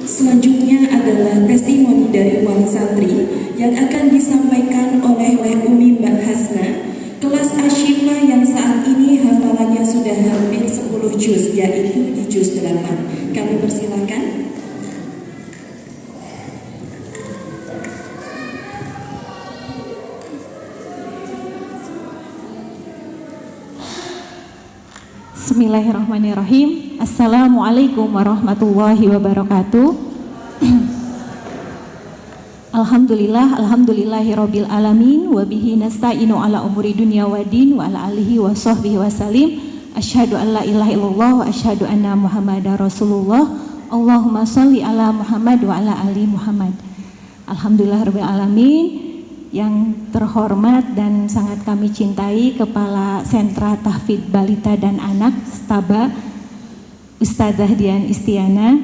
Selanjutnya adalah testimoni dari wali santri yang akan disampaikan oleh Umi Mbak Hasna, kelas Asyifa yang saat ini hafalannya sudah hampir 10 juz, yaitu di juz 8. Kami persilakan. Bismillahirrahmanirrahim. Assalamualaikum warahmatullahi wabarakatuh. Alhamdulillahirabbil alamin wa bihi nasta'inu ala umuri dunya waddin wa ala alihi wa sahbihi wasallim. Asyhadu an la ilaha illallah wa asyhadu anna Muhammadar Rasulullah. Allahumma shalli ala Muhammad wa ala ali Muhammad. Alhamdulillahirabbil alamin. Yang terhormat dan sangat kami cintai Kepala Sentra Tahfidz Balita dan Anak Staba Ustadzah Dian Istiana,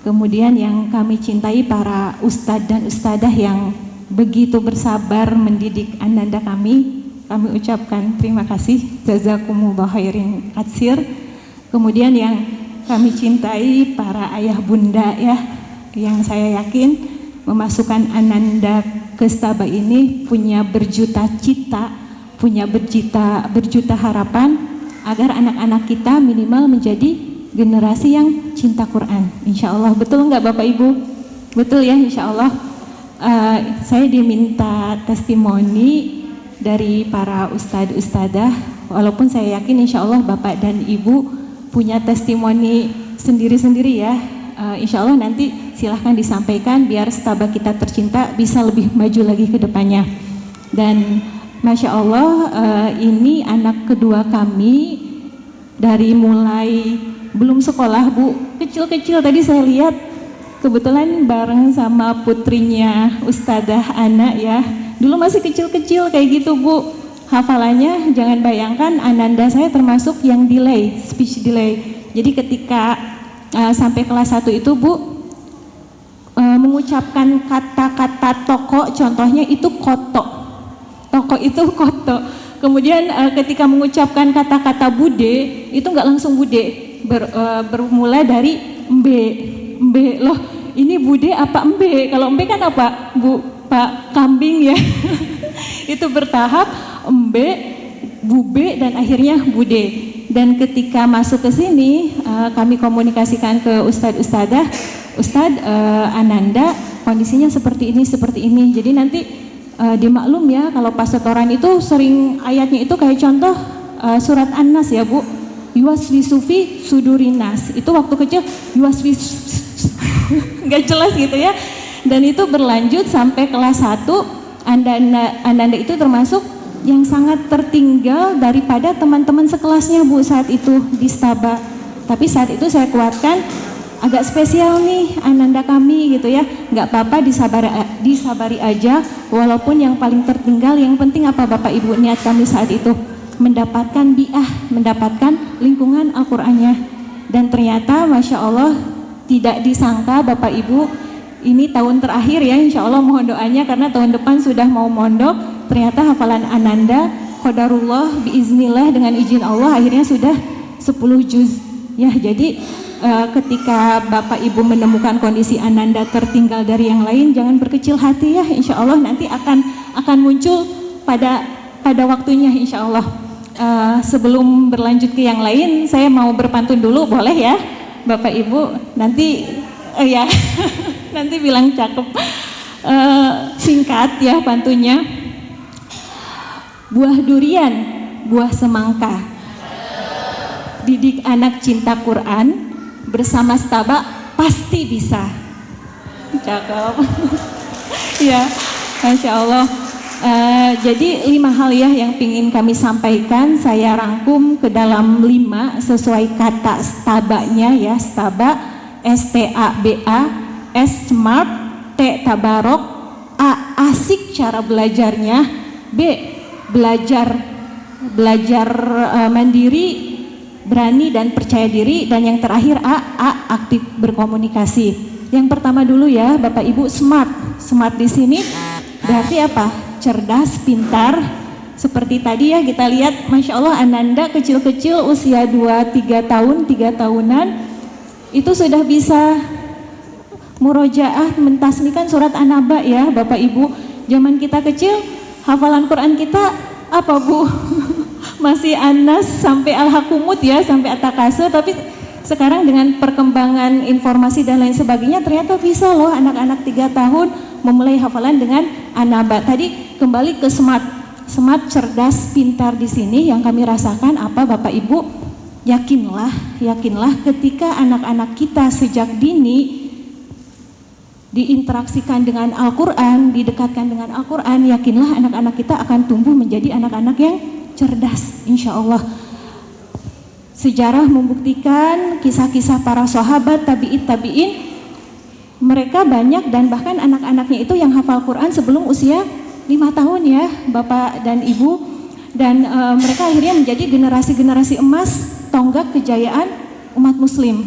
kemudian yang kami cintai para ustadz dan ustadzah yang begitu bersabar mendidik ananda kami ucapkan terima kasih, jazakumullah khairin katsir. Kemudian yang kami cintai para ayah bunda ya, yang saya yakin memasukkan ananda ke Staba ini punya berjuta cita, punya berjuta harapan agar anak-anak kita minimal menjadi generasi yang cinta Quran. Insya Allah, betul nggak Bapak Ibu? Betul ya, insya Allah. Saya diminta testimoni dari para ustadz ustadzah, walaupun saya yakin insya Allah Bapak dan Ibu punya testimoni sendiri-sendiri ya. Insya Allah nanti silahkan disampaikan biar Staba kita tercinta bisa lebih maju lagi ke depannya. Dan Masya Allah ini anak kedua kami dari mulai belum sekolah Bu, kecil-kecil tadi saya lihat kebetulan bareng sama putrinya Ustadzah Ana ya. Dulu masih kecil-kecil kayak gitu Bu, hafalannya jangan bayangkan ananda saya termasuk yang delay, speech delay. Jadi ketika sampai kelas 1 itu Bu, mengucapkan kata-kata toko, contohnya itu koto. Toko itu koto. Kemudian ketika mengucapkan kata-kata bude, itu nggak langsung bude, bermula dari mbe loh. Ini bude apa mbe? Kalau mbe kan apa Bu? Pak kambing ya. Itu bertahap mbe, bube dan akhirnya bude. Dan ketika masuk ke sini, kami komunikasikan ke Ustadz Ustadzah, Ustadz Ananda kondisinya seperti ini. Jadi nanti dimaklum ya kalau pas setoran itu sering ayatnya itu kayak contoh surat An-Nas ya Bu. Yuwaswisu fi sudurinas. Itu waktu kecil yuwaswis nggak jelas gitu ya. Dan itu berlanjut sampai kelas 1. Ananda itu termasuk yang sangat tertinggal daripada teman-teman sekelasnya Bu saat itu di Staba. Tapi saat itu saya kuatkan agak spesial nih ananda kami gitu ya, nggak apa-apa disabari aja walaupun yang paling tertinggal. Yang penting apa Bapak Ibu niat kami saat itu mendapatkan mendapatkan lingkungan Al-Qur'annya. Dan ternyata Masya Allah tidak disangka Bapak Ibu, ini tahun terakhir ya insya Allah, mohon doanya karena tahun depan sudah mau mondok. Ternyata hafalan ananda qadarullah biiznillah dengan izin Allah akhirnya sudah 10 juz ya. Jadi ketika Bapak Ibu menemukan kondisi ananda tertinggal dari yang lain, jangan berkecil hati ya, insya Allah nanti akan muncul pada waktunya insya Allah. Sebelum berlanjut ke yang lain, saya mau berpantun dulu boleh ya Bapak Ibu? Nanti ya nanti bilang cakep. Singkat ya pantunnya. Buah durian, buah semangka, didik anak cinta Quran, bersama Staba pasti bisa. Cakep. Ya, Masya Allah. Jadi 5 hal ya yang ingin kami sampaikan, saya rangkum ke dalam 5 sesuai kata Stabanya ya. Staba, S-T-A-B-A, S smart, T tabarok, A asik cara belajarnya, B belajar mandiri, berani dan percaya diri, dan yang terakhir A aktif berkomunikasi. Yang pertama dulu ya Bapak Ibu, smart di sini berarti apa? Cerdas, pintar. Seperti tadi ya kita lihat Masya Allah ananda kecil-kecil usia 2-3 tahun, 3 tahunan itu sudah bisa murojaah mentasmikan surat An-Naba ya Bapak Ibu. Zaman kita kecil hafalan Quran kita apa Bu? Masih Anas sampai Al-Hakumut ya, sampai At-Takasur. Tapi sekarang dengan perkembangan informasi dan lain sebagainya ternyata bisa loh anak-anak 3 tahun memulai hafalan dengan An-Naba. Tadi kembali ke smart, cerdas, pintar di sini yang kami rasakan apa Bapak Ibu? Yakinlah ketika anak-anak kita sejak dini diinteraksikan dengan Al-Quran, didekatkan dengan Al-Quran, yakinlah anak-anak kita akan tumbuh menjadi anak-anak yang cerdas, insya Allah. Sejarah membuktikan kisah-kisah para sahabat, tabi'in, mereka banyak dan bahkan anak-anaknya itu yang hafal Quran sebelum usia 5 tahun ya Bapak dan Ibu. Dan mereka akhirnya menjadi generasi-generasi emas tonggak kejayaan umat muslim.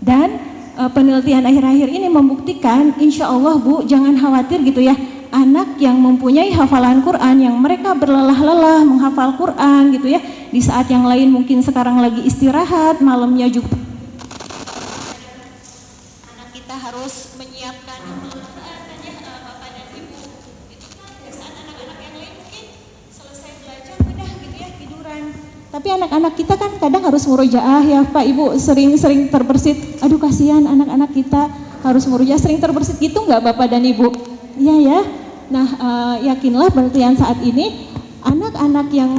Dan penelitian akhir-akhir ini membuktikan insya Allah Bu, jangan khawatir gitu ya, anak yang mempunyai hafalan Quran, yang mereka berlelah-lelah menghafal Quran gitu ya, di saat yang lain mungkin sekarang lagi istirahat, malamnya juga anak kita harus menyiapkan Bapak dan Ibu itu kan di saat anak-anak yang lain mungkin selesai belajar udah gitu ya tiduran. Tapi anak-anak kita kan kadang harus murojaah ya Pak Ibu, sering terbersit. Aduh kasihan anak-anak kita harus murojaah, sering terbersit gitu nggak Bapak dan Ibu? Iya ya. Nah yakinlah penelitian saat ini anak-anak yang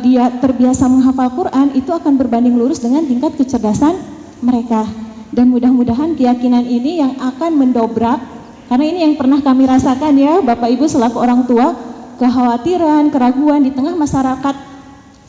dia terbiasa menghafal Quran itu akan berbanding lurus dengan tingkat kecerdasan mereka. Dan mudah-mudahan keyakinan ini yang akan mendobrak, karena ini yang pernah kami rasakan ya Bapak Ibu selaku orang tua, kekhawatiran, keraguan di tengah masyarakat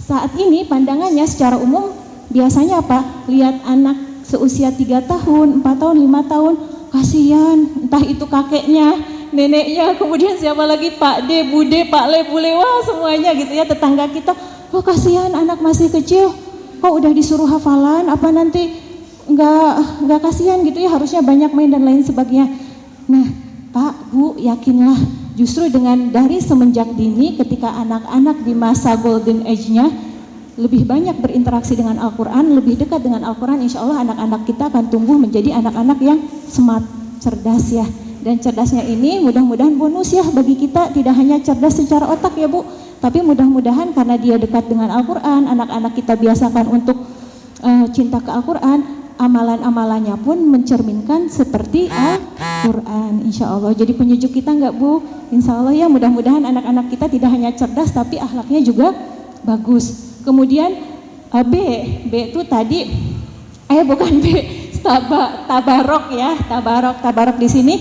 saat ini. Pandangannya secara umum biasanya apa? Lihat anak seusia 3 tahun, 4 tahun, 5 tahun, kasihan, entah itu kakeknya, neneknya, kemudian siapa lagi, Pak D, Bude, Pak Le, Bule, wah semuanya gitu ya, tetangga kita, oh kasihan anak masih kecil, kok udah disuruh hafalan, apa nanti nggak kasihan gitu ya, harusnya banyak main dan lain sebagainya. Nah Pak, Bu, yakinlah justru dengan dari semenjak dini ketika anak-anak di masa golden age-nya lebih banyak berinteraksi dengan Al-Quran, lebih dekat dengan Al-Quran, insya Allah anak-anak kita akan tumbuh menjadi anak-anak yang smart, cerdas ya. Dan cerdasnya ini mudah-mudahan bonus ya bagi kita, tidak hanya cerdas secara otak ya Bu, tapi mudah-mudahan karena dia dekat dengan Al-Quran, anak-anak kita biasakan untuk cinta ke Al-Quran, amalan-amalannya pun mencerminkan seperti Al-Quran, insya Allah. Jadi penyejuk kita enggak Bu? Insya Allah ya, mudah-mudahan anak-anak kita tidak hanya cerdas tapi akhlaknya juga bagus. Kemudian B itu tadi, bukan B, tabarok ya, tabarok di sini.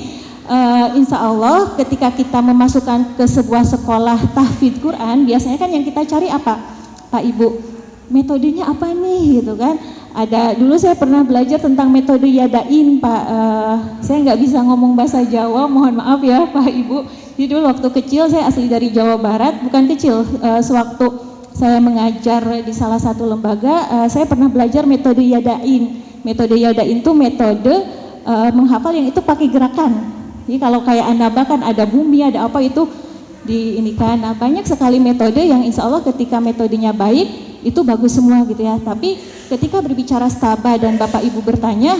Insya Allah ketika kita memasukkan ke sebuah sekolah tahfidz Quran, biasanya kan yang kita cari apa Pak Ibu? Metodenya apa nih gitu kan? Ada, dulu saya pernah belajar tentang metode Yadain Pak, saya nggak bisa ngomong bahasa Jawa, mohon maaf ya Pak Ibu. Jadi dulu waktu kecil, saya asli dari Jawa Barat, bukan kecil, sewaktu saya mengajar di salah satu lembaga, saya pernah belajar metode Yadain. Metode Yadain itu metode menghafal yang itu pakai gerakan. Jadi kalau kayak An-Naba kan ada bumi, ada apa itu di ini kan. Nah, banyak sekali metode yang insya Allah ketika metodenya baik itu bagus semua gitu ya. Tapi ketika berbicara staba dan Bapak Ibu bertanya,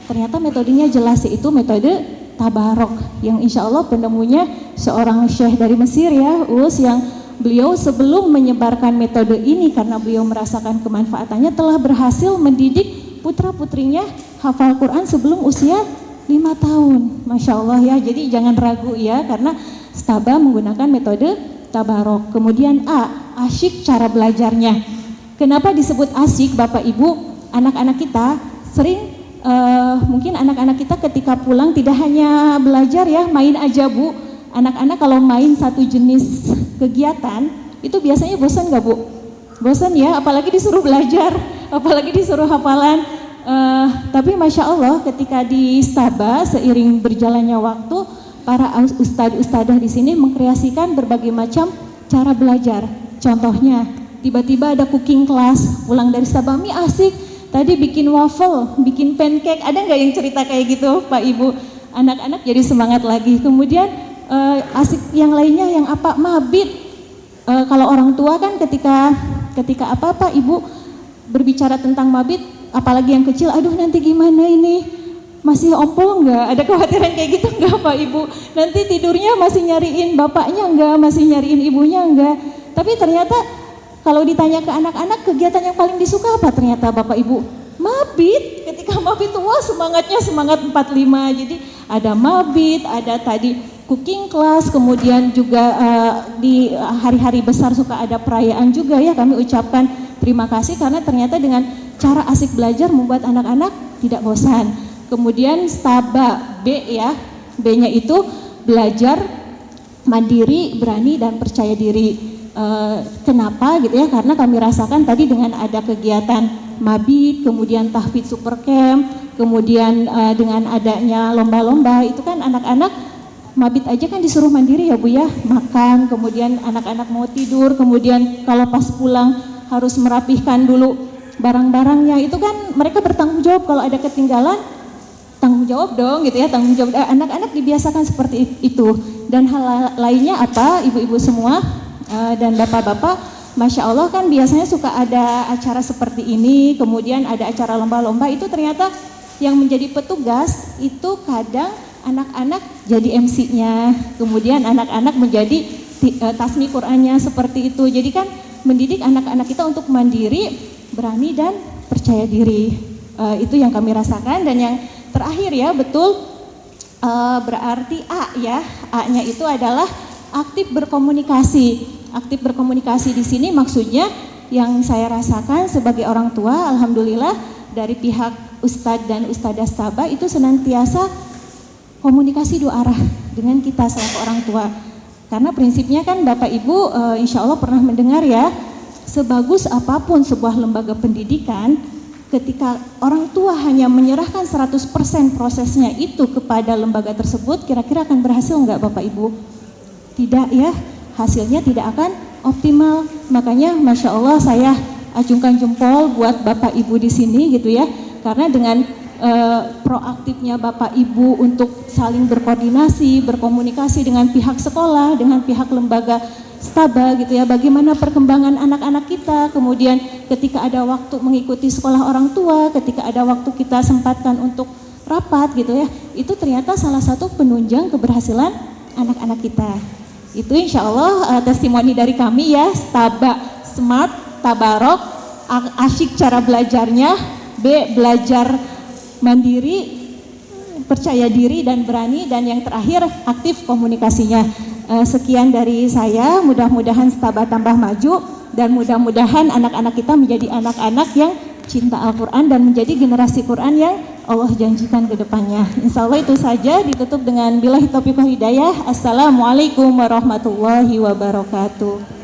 ternyata metodenya jelas, yaitu metode tabarok yang insya Allah penemunya seorang syekh dari Mesir ya, yang beliau sebelum menyebarkan metode ini karena beliau merasakan kemanfaatannya telah berhasil mendidik putra-putrinya hafal Quran sebelum usia 5 tahun. Masya Allah ya, jadi jangan ragu ya, karena staba menggunakan metode tabarok. Kemudian asyik cara belajarnya. Kenapa disebut asyik Bapak Ibu? Anak-anak kita sering mungkin anak-anak kita ketika pulang tidak hanya belajar ya, main aja Bu. Anak-anak kalau main satu jenis kegiatan itu biasanya bosan nggak Bu? Bosan ya, apalagi disuruh belajar, apalagi disuruh hafalan. Tapi Masya Allah ketika di Staba seiring berjalannya waktu, para ustadz-ustadzah di sini mengkreasikan berbagai macam cara belajar. Contohnya, tiba-tiba ada cooking class, pulang dari Staba, Mi asik, tadi bikin waffle, bikin pancake, ada nggak yang cerita kayak gitu Pak Ibu? Anak-anak jadi semangat lagi. Kemudian asik yang lainnya yang apa? Mabit. Kalau orang tua kan ketika apa Ibu berbicara tentang mabit, apalagi yang kecil, aduh nanti gimana ini? masih ompol nggak? Ada kekhawatiran kayak gitu nggak Pak Ibu? Nanti tidurnya masih nyariin bapaknya nggak? Masih nyariin ibunya nggak? Tapi ternyata kalau ditanya ke anak-anak, kegiatan yang paling disuka apa ternyata Bapak Ibu? Mabit. Ketika mabit, wah semangatnya semangat 45. Jadi ada mabit, ada tadi cooking class, kemudian juga di hari-hari besar suka ada perayaan juga ya. Kami ucapkan terima kasih karena ternyata dengan cara asik belajar membuat anak-anak tidak bosan. Kemudian Staba B ya, B-nya itu belajar mandiri, berani dan percaya diri. Kenapa gitu ya? Karena kami rasakan tadi dengan ada kegiatan mabit, kemudian tahfidz super camp, kemudian dengan adanya lomba-lomba itu kan anak-anak mabit aja kan disuruh mandiri ya Bu ya, makan, kemudian anak-anak mau tidur, kemudian kalau pas pulang harus merapihkan dulu barang-barangnya, itu kan mereka bertanggung jawab kalau ada ketinggalan, tanggung jawab dong gitu ya, tanggung jawab. Anak-anak dibiasakan seperti itu. Dan hal lainnya apa ibu-ibu semua dan bapak-bapak, Masya Allah kan biasanya suka ada acara seperti ini, kemudian ada acara lomba-lomba, itu ternyata yang menjadi petugas itu kadang anak-anak jadi MC-nya, kemudian anak-anak menjadi tasmi Qur'annya seperti itu. Jadi kan mendidik anak-anak kita untuk mandiri, berani dan percaya diri. Itu yang kami rasakan. Dan yang terakhir ya, betul, berarti A ya, A-nya itu adalah aktif berkomunikasi. Aktif berkomunikasi di sini maksudnya yang saya rasakan sebagai orang tua, alhamdulillah dari pihak Ustadz dan Ustadzah Staba itu senantiasa komunikasi dua arah dengan kita selaku orang tua. Karena prinsipnya kan Bapak Ibu insya Allah pernah mendengar ya, sebagus apapun sebuah lembaga pendidikan, ketika orang tua hanya menyerahkan 100% prosesnya itu kepada lembaga tersebut, kira-kira akan berhasil nggak Bapak Ibu? Tidak ya, hasilnya tidak akan optimal. Makanya Masya Allah saya acungkan jempol buat Bapak Ibu di sini gitu ya, karena dengan proaktifnya Bapak Ibu untuk saling berkoordinasi, berkomunikasi dengan pihak sekolah, dengan pihak lembaga Staba gitu ya, bagaimana perkembangan anak-anak kita, kemudian ketika ada waktu mengikuti sekolah orang tua, ketika ada waktu kita sempatkan untuk rapat gitu ya, itu ternyata salah satu penunjang keberhasilan anak-anak kita. Itu insya Allah testimoni dari kami ya, Staba Smart, Tabarok, asyik cara belajarnya, B belajar mandiri, percaya diri dan berani, dan yang terakhir aktif komunikasinya. Sekian dari saya, mudah-mudahan Staba tambah maju dan mudah-mudahan anak-anak kita menjadi anak-anak yang cinta Al-Quran dan menjadi generasi Quran yang Allah janjikan ke depannya. Insya Allah itu saja, ditutup dengan billahi taufiq wal hidayah. Assalamualaikum warahmatullahi wabarakatuh.